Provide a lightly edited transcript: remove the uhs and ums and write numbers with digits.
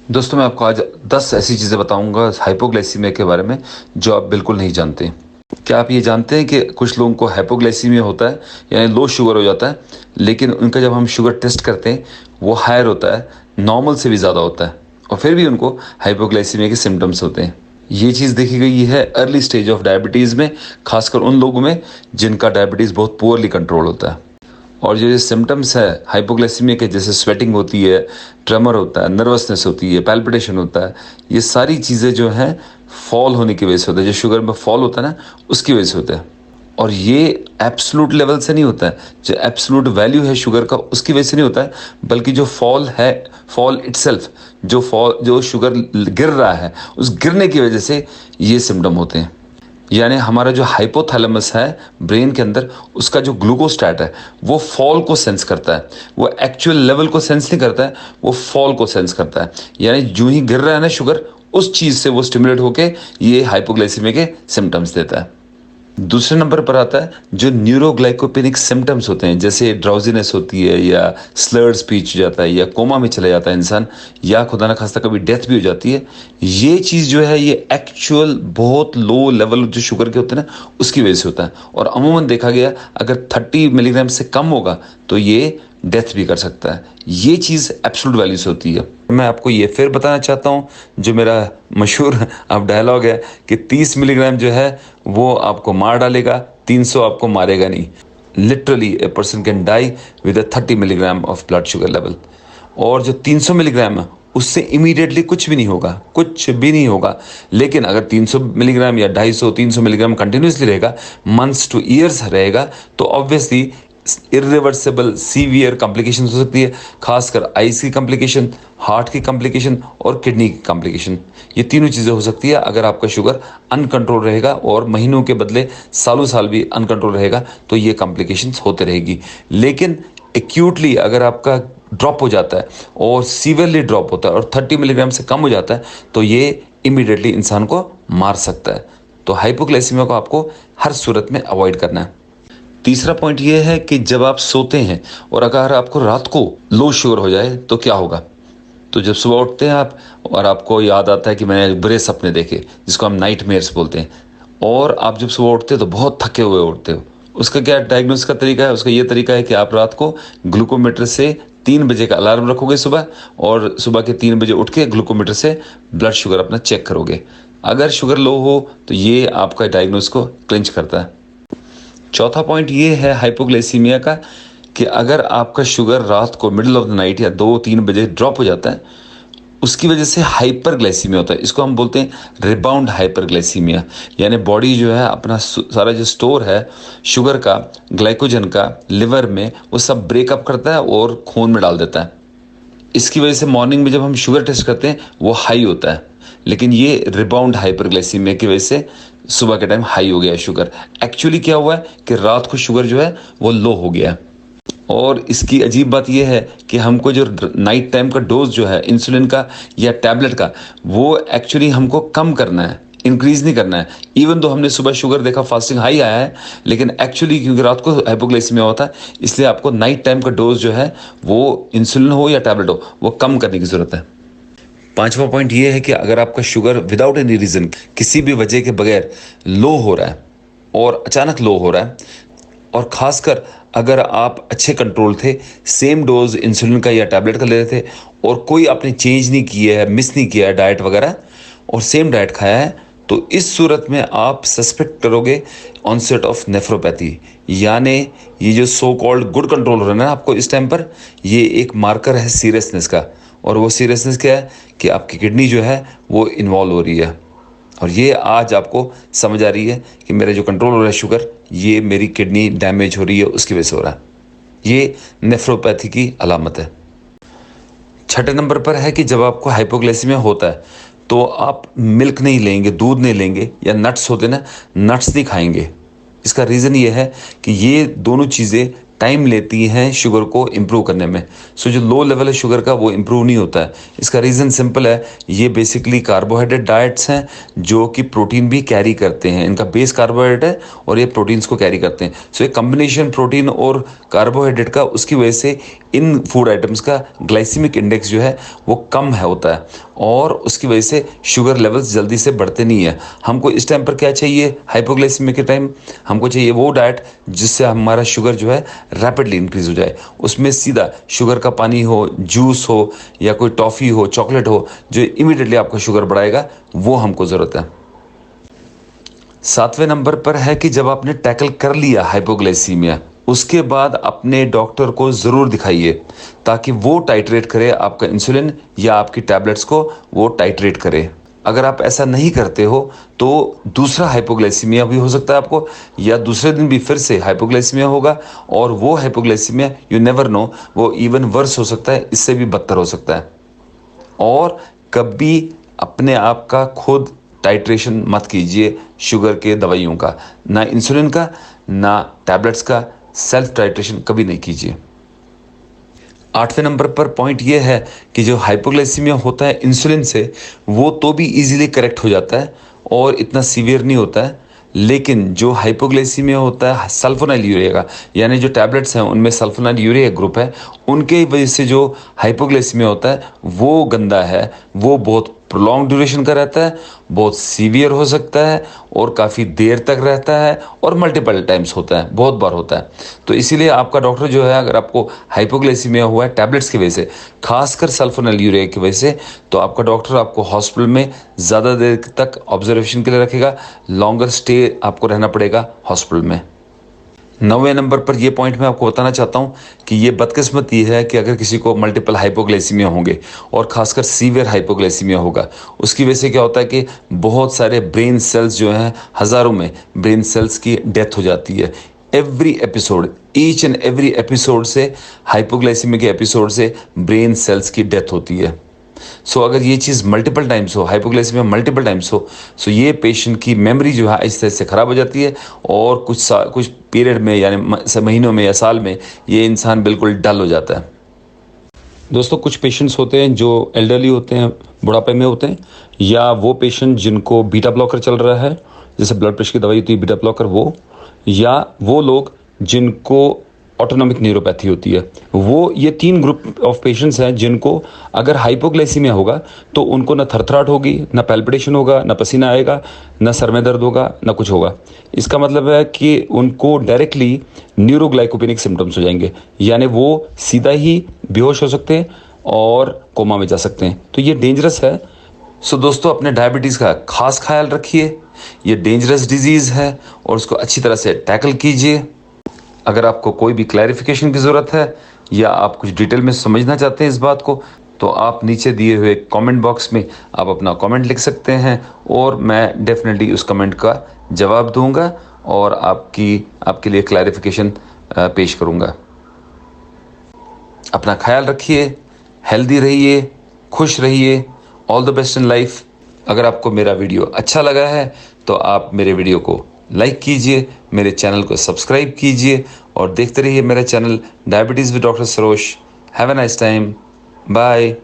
दोस्तों मैं आपको आज 10 ऐसी चीज़ें बताऊंगा हाइपोग्लाइसीमिया के बारे में जो आप बिल्कुल नहीं जानते। क्या आप ये जानते हैं कि कुछ लोगों को हाइपोग्लाइसीमिया होता है यानी लो शुगर हो जाता है, लेकिन उनका जब हम शुगर टेस्ट करते हैं वो हायर होता है, नॉर्मल से भी ज़्यादा होता है, और फिर भी उनको हाइपोग्लाइसीमिया के सिम्टम्स होते हैं। ये चीज़ देखी गई है अर्ली स्टेज ऑफ डायबिटीज़ में, खासकर उन लोगों में जिनका डायबिटीज़ बहुत पुअरली कंट्रोल होता है। और जो ये सिम्टम्स है हाइपोग्लाइसीमिया के, जैसे स्वेटिंग होती है, ट्रेमर होता है, नर्वसनेस होती है, पैल्पिटेशन होता है, ये सारी चीज़ें जो हैं फॉल होने की वजह से होता है। जो शुगर में फॉल होता है ना, उसकी वजह से होता है। और ये एब्सोलूट लेवल से नहीं होता है, जो एब्सोलूट वैल्यू है शुगर का उसकी वजह से नहीं होता है, बल्कि जो फॉल है, फॉल इटसेल्फ, जो शुगर गिर रहा है, उस गिरने की वजह से ये सिम्टम होते हैं। यानी हमारा जो हाइपोथैलेमस है ब्रेन के अंदर, उसका जो ग्लूकोस्टैट है वो फॉल को सेंस करता है। वो एक्चुअल लेवल को सेंस नहीं करता है, वो फॉल को सेंस करता है। यानी जो ही गिर रहा है ना शुगर, उस चीज़ से वो स्टिमुलेट होके ये हाइपोग्लाइसीमिया के सिम्टम्स देता है। दूसरे नंबर पर आता है जो न्यूरोग्लाइकोपेनिक सिम्टम्स होते हैं, जैसे ड्राउजीनेस होती है, या स्लर्ड स्पीच हो जाता है, या कोमा में चला जाता है इंसान, या खुदा ना खास्ता कभी डेथ भी हो जाती है। ये चीज़ जो है ये एक्चुअल बहुत लो लेवल जो शुगर के होते हैं ना, उसकी वजह से होता है। और अमूमन देखा गया अगर 30 मिलीग्राम से कम होगा तो ये डेथ भी कर सकता है। ये चीज़ एब्सोल्यूट वैल्यू से होती है। मैं आपको ये फिर बताना चाहता हूँ, जो मेरा मशहूर अब डायलॉग है कि 30 मिलीग्राम जो है वो आपको मार डालेगा, 300 आपको मारेगा नहीं। Literally a person can die with a 30 milligram of blood sugar level. और जो 300 मिलीग्राम है उससे इमीडिएटली कुछ भी नहीं होगा, कुछ भी नहीं होगा। लेकिन अगर 300 मिलीग्राम या 250 300 मिलीग्राम कंटिन्यूसली रहेगा, मंथ्स टू ईयर्स रहेगा, तो ऑब्वियसली इरिवर्सिबल सीवियर कॉम्प्लिकेशन हो सकती है, खासकर आइज की कॉम्प्लिकेशन, हार्ट की कॉम्प्लिकेशन और किडनी की कॉम्प्लिकेशन। ये तीनों चीज़ें हो सकती है अगर आपका शुगर अनकंट्रोल रहेगा, और महीनों के बदले सालों साल भी अनकंट्रोल रहेगा तो ये कॉम्प्लिकेशंस होते रहेगी। लेकिन एक्यूटली अगर आपका ड्रॉप हो जाता है और सीवियरली ड्रॉप होता है और 30 मिलीग्राम से कम हो जाता है, तो ये इमीडिएटली इंसान को मार सकता है। तो हाइपोग्लाइसीमिया को आपको हर सूरत में अवॉइड करना है। तीसरा पॉइंट ये है कि जब आप सोते हैं और अगर आपको रात को लो शुगर हो जाए तो क्या होगा। तो जब सुबह उठते हैं आप और आपको याद आता है कि मैंने बुरे सपने देखे, जिसको हम नाइटमेयर्स बोलते हैं, और आप जब सुबह उठते हो तो बहुत थके हुए उठते हो, उसका क्या डायग्नोस का तरीका है? उसका ये तरीका है कि आप रात को ग्लूकोमीटर से 3 बजे का अलार्म रखोगे सुबह, और सुबह के 3 बजे उठ के ग्लूकोमीटर से ब्लड शुगर अपना चेक करोगे। अगर शुगर लो हो तो ये आपका डायग्नोस को क्लिंच करता है। चौथा पॉइंट ये है हाइपोग्लाइसीमिया का कि अगर आपका शुगर रात को मिडिल ऑफ द नाइट या 2-3 बजे ड्रॉप हो जाता है, उसकी वजह से हाइपरग्लाइसीमिया होता है। इसको हम बोलते हैं रिबाउंड हाइपरग्लाइसीमिया। यानी बॉडी जो है अपना सारा जो स्टोर है शुगर का, ग्लाइकोजन का, लिवर में, वो सब ब्रेकअप करता है और खून में डाल देता है। इसकी वजह से मॉर्निंग में जब हम शुगर टेस्ट करते हैं वो हाई होता है, लेकिन ये रिबाउंड हाइपरग्लाइसीमिया की वजह से सुबह के टाइम हाई हो गया है शुगर। एक्चुअली क्या हुआ है कि रात को शुगर जो है वो लो हो गया है। और इसकी अजीब बात यह है कि हमको जो नाइट टाइम का डोज जो है इंसुलिन का या टैबलेट का, वो एक्चुअली हमको कम करना है, इंक्रीज नहीं करना है। इवन तो हमने सुबह शुगर देखा फास्टिंग हाई आया है, लेकिन एक्चुअली क्योंकि रात को हाइपोग्लाइसीमिया होता है, इसलिए आपको नाइट टाइम का डोज जो है वो इंसुलिन हो या टैबलेट हो वो कम करने की ज़रूरत है। पांचवा पॉइंट ये है कि अगर आपका शुगर विदाउट एनी रीज़न, किसी भी वजह के बगैर लो हो रहा है और अचानक लो हो रहा है, और ख़ासकर अगर आप अच्छे कंट्रोल थे, सेम डोज इंसुलिन का या टैबलेट का ले रहे थे, और कोई आपने चेंज नहीं किया है, मिस नहीं किया है डाइट वगैरह, और सेम डाइट खाया है, तो इस सूरत में आप सस्पेक्ट करोगे ऑनसेट ऑफ नेफ्रोपैथी। यानी ये जो सो कॉल्ड गुड कंट्रोल हो रहा है ना आपको इस टाइम पर, ये एक मार्कर है सीरियसनेस का। और वो सीरियसनेस क्या है कि आपकी किडनी जो है वो इन्वॉल्व हो रही है, और ये आज आपको समझ आ रही है कि मेरा जो कंट्रोल हो रहा है शुगर, ये मेरी किडनी डैमेज हो रही है उसकी वजह से हो रहा है। ये नेफ्रोपैथी की अलामत है। छठे नंबर पर है कि जब आपको हाइपोग्लाइसीमिया होता है तो आप मिल्क नहीं लेंगे, दूध नहीं लेंगे, या नट्स होते ना, नट्स नहीं खाएंगे। इसका रीज़न ये है कि ये दोनों चीज़ें टाइम लेती हैं शुगर को इम्प्रूव करने में। सो जो लो लेवल है शुगर का वो इम्प्रूव नहीं होता है। इसका रीज़न सिंपल है, ये बेसिकली कार्बोहाइड्रेट डाइट्स हैं जो कि प्रोटीन भी कैरी करते हैं। इनका बेस कार्बोहाइड्रेट है और ये प्रोटीन्स को कैरी करते हैं। सो ये कम्बिनेशन प्रोटीन और कार्बोहाइड्रेट का, उसकी वजह से इन फूड आइटम्स का ग्लाइसीमिक इंडेक्स जो है वो कम है होता है और उसकी वजह से शुगर लेवल्स जल्दी से बढ़ते नहीं है। हमको इस टाइम पर क्या चाहिए, हाइपोग्लाइसीमिया के टाइम हमको चाहिए वो डाइट जिससे हमारा शुगर जो है रैपिडली इंक्रीज हो जाए। उसमें सीधा शुगर का पानी हो, जूस हो या कोई टॉफ़ी हो, चॉकलेट हो, जो इमीडिएटली आपका शुगर बढ़ाएगा, वो हमको ज़रूरत है। 7वें नंबर पर है कि जब आपने टैकल कर लिया हाइपोग्लाइसीमिया, उसके बाद अपने डॉक्टर को ज़रूर दिखाइए ताकि वो टाइट्रेट करे आपका इंसुलिन या आपकी टैबलेट्स को वो टाइट्रेट करे। अगर आप ऐसा नहीं करते हो तो दूसरा हाइपोग्लाइसीमिया भी हो सकता है आपको, या दूसरे दिन भी फिर से हाइपोग्लाइसीमिया होगा और वो हाइपोग्लाइसीमिया यू नेवर नो, वो इवन वर्स हो सकता है, इससे भी बदतर हो सकता है। और कभी अपने आप का खुद टाइट्रेशन मत कीजिए शुगर के दवाइयों का, ना इंसुलिन का ना टैबलेट्स का, सेल्फ टाइट्रेशन कभी नहीं कीजिए। 8वें नंबर पर पॉइंट ये है कि जो हाइपोग्लाइसीमिया होता है इंसुलिन से, वो तो भी इजीली करेक्ट हो जाता है और इतना सीवियर नहीं होता है। लेकिन जो हाइपोग्लाइसीमिया होता है सल्फोनाइल यूरिया का, यानी जो टैबलेट्स हैं उनमें सल्फोनाइल यूरिया ग्रुप है, उनके वजह से जो हाइपोग्लाइसीमिया होता है वो गंदा है, वो बहुत प्रोलॉन्ग ड्यूरेशन का रहता है, बहुत सीवियर हो सकता है और काफ़ी देर तक रहता है और मल्टीपल टाइम्स होता है, बहुत बार होता है। तो इसीलिए आपका डॉक्टर जो है, अगर आपको हाइपोग्लाइसीमिया हुआ है टैबलेट्स की वजह से, खासकर सल्फोनाइल यूरिया की वजह से, तो आपका डॉक्टर आपको हॉस्पिटल में ज़्यादा देर तक ऑब्जर्वेशन के लिए रखेगा, लॉन्गर स्टे आपको रहना पड़ेगा हॉस्पिटल में। 9वें नंबर पर यह पॉइंट मैं आपको बताना चाहता हूँ कि ये बदकिस्मती है कि अगर किसी को मल्टीपल हाइपोग्लाइसीमिया होंगे और खासकर सीवियर हाइपोग्लाइसीमिया होगा, उसकी वजह से क्या होता है कि बहुत सारे ब्रेन सेल्स जो हैं, हज़ारों में ब्रेन सेल्स की डेथ हो जाती है। Every episode, each and every episode से, हाइपोग्लाइसीमिया के एपिसोड से ब्रेन सेल्स की डेथ होती है। सो अगर ये चीज़ मल्टीपल टाइम्स हो, हाइपोग्लाइसीमिया मल्टीपल टाइम्स हो, सो ये पेशेंट की मेमोरी जो है आहिस्ते आहिस्ते ख़राब हो जाती है और कुछ पीरियड में, यानी महीनों में या साल में, ये इंसान बिल्कुल डल हो जाता है। दोस्तों, कुछ पेशेंट्स होते हैं जो एल्डरली होते हैं, बुढ़ापे में होते हैं, या वो पेशेंट जिनको बीटा ब्लॉकर चल रहा है, जैसे ब्लड प्रेशर की दवाई होती है बीटा ब्लॉकर, वो, या वो लोग जिनको ऑटोनॉमिक न्यूरोपैथी होती है, वो, ये 3 ग्रुप ऑफ पेशेंट्स हैं जिनको अगर हाइपोग्लाइसीमिया होगा तो उनको ना थरथराहट होगी, ना पैल्पिटेशन होगा, ना पसीना आएगा, ना सर में दर्द होगा, ना कुछ होगा। इसका मतलब है कि उनको डायरेक्टली न्यूरोग्लाइकोपेनिक सिम्टम्स हो जाएंगे, यानी वो सीधा ही बेहोश हो सकते हैं और कोमा में जा सकते हैं। तो ये डेंजरस है। सो दोस्तों, अपने डायबिटीज़ का खास ख्याल रखिए, ये डेंजरस डिजीज़ है और उसको अच्छी तरह से टैकल कीजिए। अगर आपको कोई भी क्लैरिफिकेशन की ज़रूरत है या आप कुछ डिटेल में समझना चाहते हैं इस बात को, तो आप नीचे दिए हुए कमेंट बॉक्स में आप अपना कमेंट लिख सकते हैं और मैं डेफिनेटली उस कमेंट का जवाब दूंगा और आपके लिए क्लैरिफिकेशन पेश करूंगा। अपना ख्याल रखिए, हेल्दी रहिए, खुश रहिए, all the best in life. अगर आपको मेरा वीडियो अच्छा लगा है तो आप मेरे वीडियो को लाइक कीजिए, मेरे चैनल को सब्सक्राइब कीजिए और देखते रहिए मेरा channel diabetes with doctor Saroj. Have a nice time, bye.